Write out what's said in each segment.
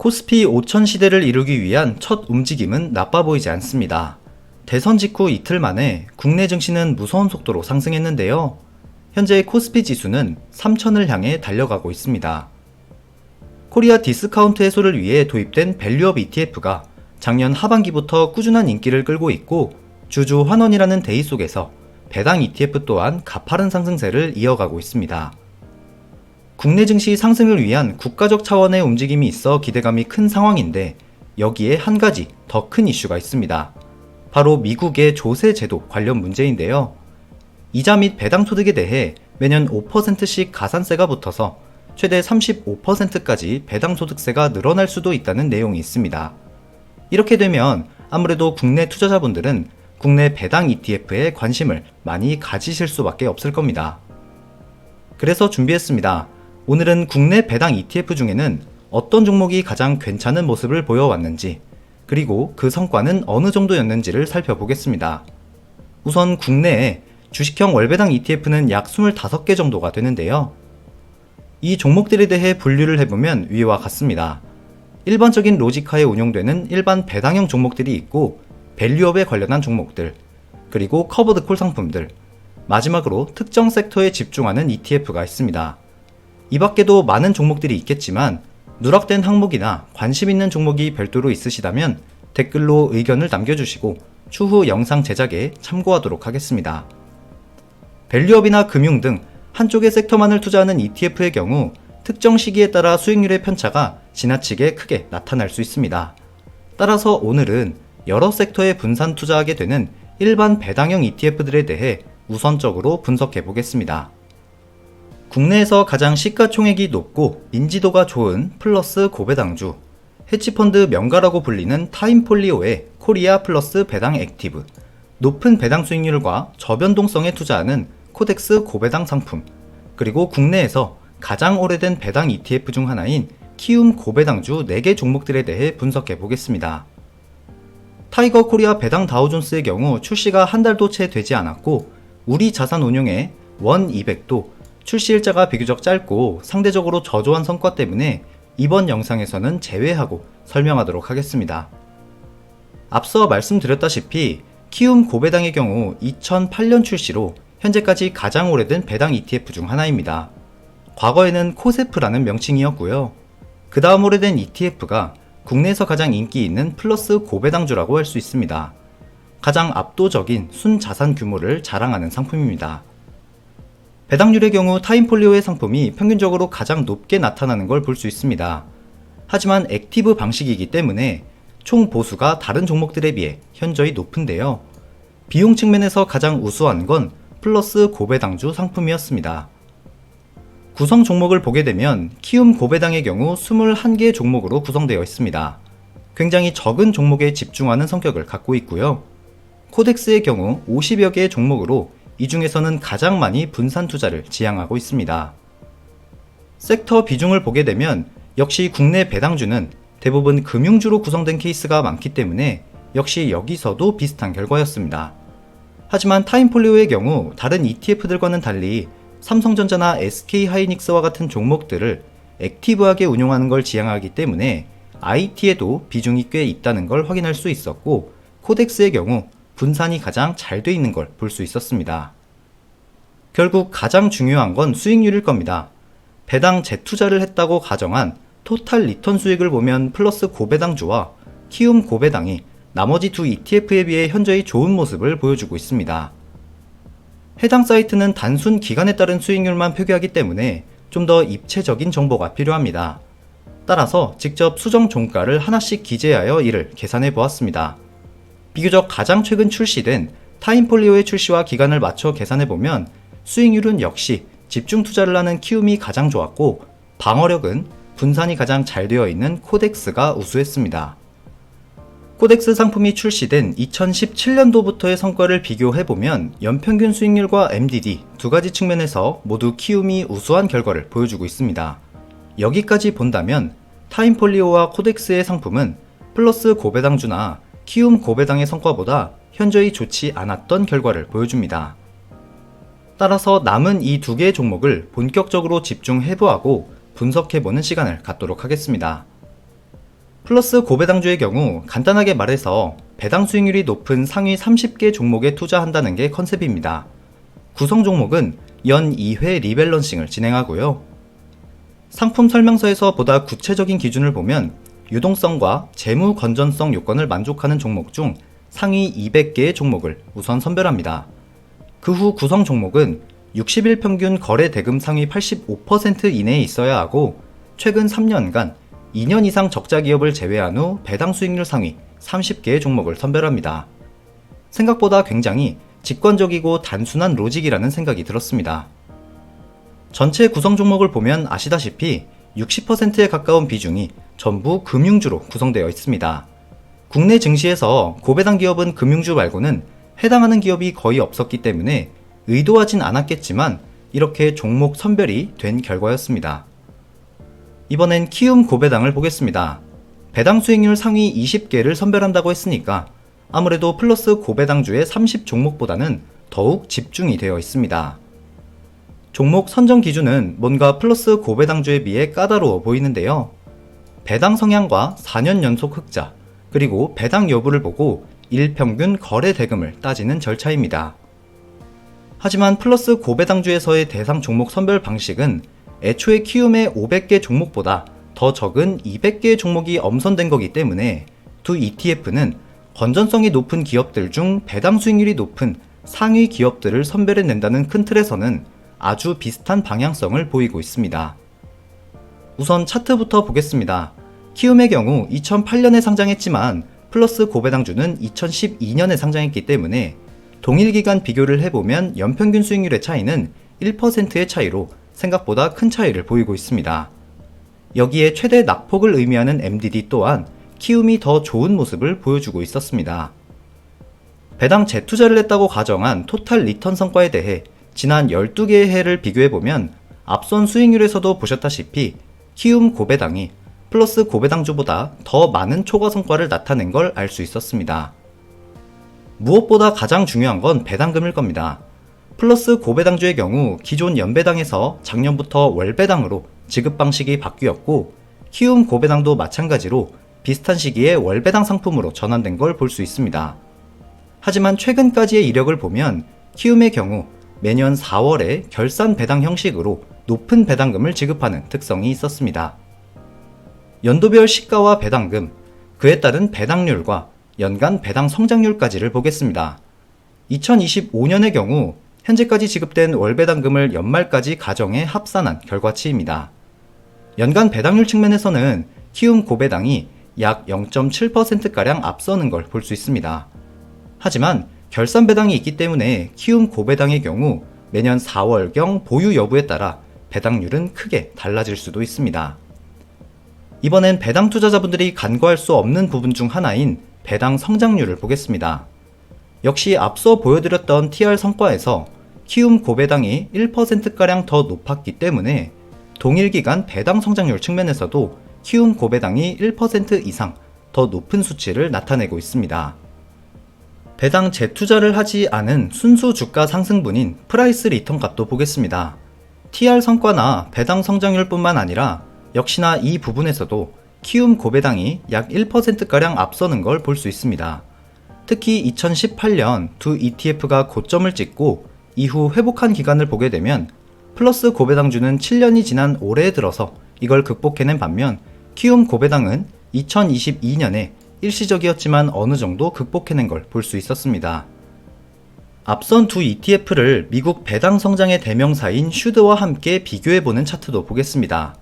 코스피 5000 시대를 이루기 위한 첫 움직임은 나빠 보이지 않습니다. 대선 직후 이틀 만에 국내 증시는 무서운 속도로 상승했는데요. 현재 코스피 지수는 3000을 향해 달려가고 있습니다. 코리아 디스카운트 해소를 위해 도입된 밸류업 ETF가 작년 하반기부터 꾸준한 인기를 끌고 있고 주주 환원이라는 대의 속에서 배당 ETF 또한 가파른 상승세를 이어가고 있습니다. 국내 증시 상승을 위한 국가적 차원의 움직임이 있어 기대감이 큰 상황인데 여기에 한 가지 더 큰 이슈가 있습니다. 바로 미국의 조세 제도 관련 문제인데요. 이자 및 배당 소득에 대해 매년 5%씩 가산세가 붙어서 최대 35%까지 배당 소득세가 늘어날 수도 있다는 내용이 있습니다. 이렇게 되면 아무래도 국내 투자자분들은 국내 배당 ETF에 관심을 많이 가지실 수밖에 없을 겁니다. 그래서 준비했습니다. 오늘은 국내 배당 ETF 중에는 어떤 종목이 가장 괜찮은 모습을 보여왔는지, 그리고 그 성과는 어느 정도였는지를 살펴보겠습니다. 우선 국내에 주식형 월배당 ETF는 약 25개 정도가 되는데요. 이 종목들에 대해 분류를 해보면 위와 같습니다. 일반적인 로직하에 운용되는 일반 배당형 종목들이 있고, 밸류업에 관련한 종목들, 그리고 커버드 콜 상품들, 마지막으로 특정 섹터에 집중하는 ETF가 있습니다. 이 밖에도 많은 종목들이 있겠지만 누락된 항목이나 관심 있는 종목이 별도로 있으시다면 댓글로 의견을 남겨주시고 추후 영상 제작에 참고하도록 하겠습니다. 밸류업이나 금융 등 한쪽의 섹터만을 투자하는 ETF의 경우 특정 시기에 따라 수익률의 편차가 지나치게 크게 나타날 수 있습니다. 따라서 오늘은 여러 섹터에 분산 투자하게 되는 일반 배당형 ETF들에 대해 우선적으로 분석해 보겠습니다. 국내에서 가장 시가총액이 높고 인지도가 좋은 플러스 고배당주, 헤지펀드 명가라고 불리는 타임폴리오의 코리아 플러스 배당 액티브, 높은 배당 수익률과 저변동성에 투자하는 코덱스 고배당 상품, 그리고 국내에서 가장 오래된 배당 ETF 중 하나인 키움 고배당주 4개 종목들에 대해 분석해 보겠습니다. 타이거 코리아 배당 다우존스의 경우 출시가 한 달도 채 되지 않았고 우리 자산 운용의 원 200도 출시 일자가 비교적 짧고 상대적으로 저조한 성과 때문에 이번 영상에서는 제외하고 설명하도록 하겠습니다. 앞서 말씀드렸다시피 키움 고배당의 경우 2008년 출시로 현재까지 가장 오래된 배당 ETF 중 하나입니다. 과거에는 코세프라는 명칭이었고요. 그 다음 오래된 ETF가 국내에서 가장 인기 있는 플러스 고배당주라고 할 수 있습니다. 가장 압도적인 순자산 규모를 자랑하는 상품입니다. 배당률의 경우 타임폴리오의 상품이 평균적으로 가장 높게 나타나는 걸 볼 수 있습니다. 하지만 액티브 방식이기 때문에 총 보수가 다른 종목들에 비해 현저히 높은데요. 비용 측면에서 가장 우수한 건 플러스 고배당주 상품이었습니다. 구성 종목을 보게 되면 키움 고배당의 경우 21개 종목으로 구성되어 있습니다. 굉장히 적은 종목에 집중하는 성격을 갖고 있고요. 코덱스의 경우 50여 개의 종목으로 이 중에서는 가장 많이 분산 투자를 지향하고 있습니다. 섹터 비중을 보게 되면 역시 국내 배당주는 대부분 금융주로 구성된 케이스가 많기 때문에 역시 여기서도 비슷한 결과였습니다. 하지만 타임폴리오의 경우 다른 ETF들과는 달리 삼성전자나 SK하이닉스와 같은 종목들을 액티브하게 운용하는 걸 지향하기 때문에 IT에도 비중이 꽤 있다는 걸 확인할 수 있었고 코덱스의 경우 분산이 가장 잘 돼 있는 걸 볼 수 있었습니다. 결국 가장 중요한 건 수익률일 겁니다. 배당 재투자를 했다고 가정한 토탈 리턴 수익을 보면 플러스 고배당주와 키움 고배당이 나머지 두 ETF에 비해 현저히 좋은 모습을 보여주고 있습니다. 해당 사이트는 단순 기간에 따른 수익률만 표기하기 때문에 좀 더 입체적인 정보가 필요합니다. 따라서 직접 수정 종가를 하나씩 기재하여 이를 계산해 보았습니다. 비교적 가장 최근 출시된 타임폴리오의 출시와 기간을 맞춰 계산해보면 수익률은 역시 집중 투자를 하는 키움이 가장 좋았고 방어력은 분산이 가장 잘 되어 있는 코덱스가 우수했습니다. 코덱스 상품이 출시된 2017년도부터의 성과를 비교해보면 연평균 수익률과 MDD 두 가지 측면에서 모두 키움이 우수한 결과를 보여주고 있습니다. 여기까지 본다면 타임폴리오와 코덱스의 상품은 플러스 고배당주나 키움 고배당의 성과보다 현저히 좋지 않았던 결과를 보여줍니다. 따라서 남은 이 두 개의 종목을 본격적으로 집중해보고 분석해보는 시간을 갖도록 하겠습니다. 플러스 고배당주의 경우 간단하게 말해서 배당 수익률이 높은 상위 30개 종목에 투자한다는 게 컨셉입니다. 구성 종목은 연 2회 리밸런싱을 진행하고요. 상품 설명서에서 보다 구체적인 기준을 보면 유동성과 재무 건전성 요건을 만족하는 종목 중 상위 200개의 종목을 우선 선별합니다. 그 후 구성 종목은 60일 평균 거래 대금 상위 85% 이내에 있어야 하고 최근 3년간 2년 이상 적자 기업을 제외한 후 배당 수익률 상위 30개의 종목을 선별합니다. 생각보다 굉장히 직관적이고 단순한 로직이라는 생각이 들었습니다. 전체 구성 종목을 보면 아시다시피 60%에 가까운 비중이 전부 금융주로 구성되어 있습니다. 국내 증시에서 고배당 기업은 금융주 말고는 해당하는 기업이 거의 없었기 때문에 의도하진 않았겠지만 이렇게 종목 선별이 된 결과였습니다. 이번엔 키움 고배당을 보겠습니다. 배당 수익률 상위 20개를 선별한다고 했으니까 아무래도 플러스 고배당주의 30종목보다는 더욱 집중이 되어 있습니다. 종목 선정 기준은 뭔가 플러스 고배당주에 비해 까다로워 보이는데요. 배당 성향과 4년 연속 흑자, 그리고 배당 여부를 보고 일평균 거래 대금을 따지는 절차입니다. 하지만 플러스 고배당주에서의 대상 종목 선별 방식은 애초에 키움의 500개 종목보다 더 적은 200개의 종목이 엄선된 거기 때문에 두 ETF는 건전성이 높은 기업들 중 배당 수익률이 높은 상위 기업들을 선별해낸다는 큰 틀에서는 아주 비슷한 방향성을 보이고 있습니다. 우선 차트부터 보겠습니다. 키움의 경우 2008년에 상장했지만 플러스 고배당주는 2012년에 상장했기 때문에 동일 기간 비교를 해보면 연평균 수익률의 차이는 1%의 차이로 생각보다 큰 차이를 보이고 있습니다. 여기에 최대 낙폭을 의미하는 MDD 또한 키움이 더 좋은 모습을 보여주고 있었습니다. 배당 재투자를 했다고 가정한 토탈 리턴 성과에 대해 지난 12개의 해를 비교해보면 앞선 수익률에서도 보셨다시피 키움 고배당이 플러스 고배당주보다 더 많은 초과 성과를 나타낸 걸 알 수 있었습니다. 무엇보다 가장 중요한 건 배당금일 겁니다. 플러스 고배당주의 경우 기존 연배당에서 작년부터 월배당으로 지급 방식이 바뀌었고 키움 고배당도 마찬가지로 비슷한 시기에 월배당 상품으로 전환된 걸 볼 수 있습니다. 하지만 최근까지의 이력을 보면 키움의 경우 매년 4월에 결산 배당 형식으로 높은 배당금을 지급하는 특성이 있었습니다. 연도별 시가와 배당금, 그에 따른 배당률과 연간 배당 성장률까지를 보겠습니다. 2025년의 경우 현재까지 지급된 월배당금을 연말까지 가정해 합산한 결과치입니다. 연간 배당률 측면에서는 키움 고배당이 약 0.7%가량 앞서는 걸 볼 수 있습니다. 하지만 결산 배당이 있기 때문에 키움 고배당의 경우 매년 4월경 보유 여부에 따라 배당률은 크게 달라질 수도 있습니다. 이번엔 배당 투자자분들이 간과할 수 없는 부분 중 하나인 배당 성장률을 보겠습니다. 역시 앞서 보여드렸던 TR 성과에서 키움 고배당이 1%가량 더 높았기 때문에 동일 기간 배당 성장률 측면에서도 키움 고배당이 1% 이상 더 높은 수치를 나타내고 있습니다. 배당 재투자를 하지 않은 순수 주가 상승분인 프라이스 리턴 값도 보겠습니다. TR 성과나 배당 성장률뿐만 아니라 역시나 이 부분에서도 키움 고배당이 약 1%가량 앞서는 걸 볼 수 있습니다. 특히 2018년 두 ETF가 고점을 찍고 이후 회복한 기간을 보게 되면 플러스 고배당주는 7년이 지난 올해에 들어서 이걸 극복해낸 반면 키움 고배당은 2022년에 일시적이었지만 어느 정도 극복해낸 걸 볼 수 있었습니다. 앞선 두 ETF를 미국 배당 성장의 대명사인 슈드와 함께 비교해보는 차트도 보겠습니다.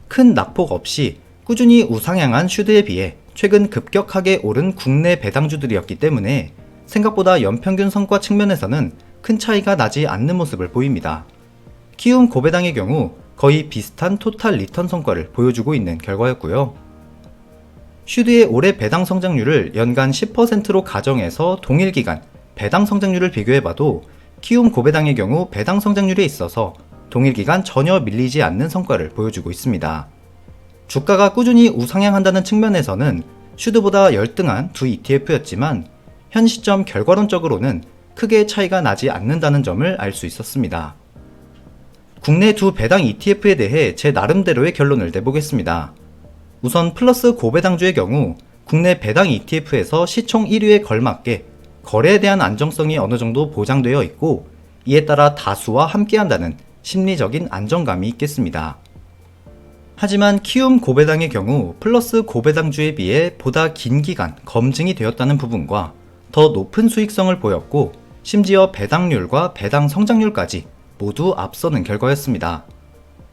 큰 낙폭 없이 꾸준히 우상향한 슈드에 비해 최근 급격하게 오른 국내 배당주들이었기 때문에 생각보다 연평균 성과 측면에서는 큰 차이가 나지 않는 모습을 보입니다. 키움 고배당의 경우 거의 비슷한 토탈 리턴 성과를 보여주고 있는 결과였고요. 슈드의 올해 배당 성장률을 연간 10%로 가정해서 동일 기간 배당 성장률을 비교해봐도 키움 고배당의 경우 배당 성장률에 있어서 동일 기간 전혀 밀리지 않는 성과를 보여주고 있습니다. 주가가 꾸준히 우상향한다는 측면에서는 슈드보다 열등한 두 ETF였지만 현 시점 결과론적으로는 크게 차이가 나지 않는다는 점을 알 수 있었습니다. 국내 두 배당 ETF에 대해 제 나름대로의 결론을 내보겠습니다. 우선 플러스 고배당주의 경우 국내 배당 ETF에서 시총 1위에 걸맞게 거래에 대한 안정성이 어느 정도 보장되어 있고, 이에 따라 다수와 함께한다는 심리적인 안정감이 있겠습니다. 하지만 키움 고배당의 경우 플러스 고배당주에 비해 보다 긴 기간 검증이 되었다는 부분과 더 높은 수익성을 보였고, 심지어 배당률과 배당 성장률까지 모두 앞서는 결과였습니다.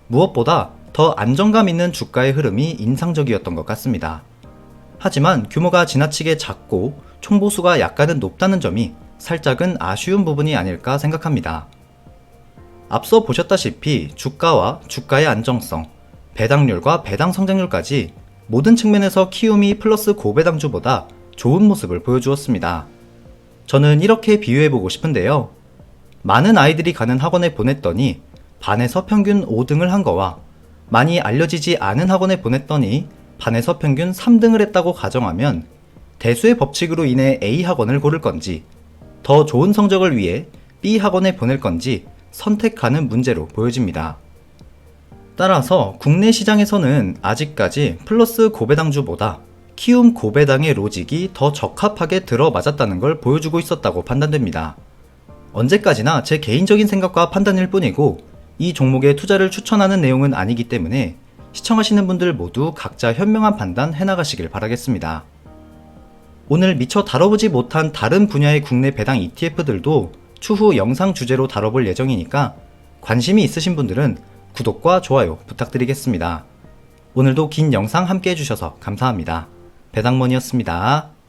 무엇보다 더 안정감 있는 주가의 흐름이 인상적이었던 것 같습니다. 하지만 규모가 지나치게 작고 총보수가 약간은 높다는 점이 살짝은 아쉬운 부분이 아닐까 생각합니다. 앞서 보셨다시피 주가와 주가의 안정성, 배당률과 배당 성장률까지 모든 측면에서 키움이 플러스 고배당주보다 좋은 모습을 보여주었습니다. 저는 이렇게 비유해보고 싶은데요. 많은 아이들이 가는 학원에 보냈더니 반에서 평균 5등을 한 거와 많이 알려지지 않은 학원에 보냈더니 반에서 평균 3등을 했다고 가정하면 대수의 법칙으로 인해 A 학원을 고를 건지 더 좋은 성적을 위해 B 학원에 보낼 건지 선택하는 문제로 보여집니다. 따라서 국내 시장에서는 아직까지 플러스 고배당주보다 키움 고배당의 로직이 더 적합하게 들어맞았다는 걸 보여주고 있었다고 판단됩니다. 언제까지나 제 개인적인 생각과 판단일 뿐이고 이 종목에 투자를 추천하는 내용은 아니기 때문에 시청하시는 분들 모두 각자 현명한 판단 해나가시길 바라겠습니다. 오늘 미처 다뤄보지 못한 다른 분야의 국내 배당 ETF들도 추후 영상 주제로 다뤄볼 예정이니까 관심이 있으신 분들은 구독과 좋아요 부탁드리겠습니다. 오늘도 긴 영상 함께 해주셔서 감사합니다. 배당머니였습니다.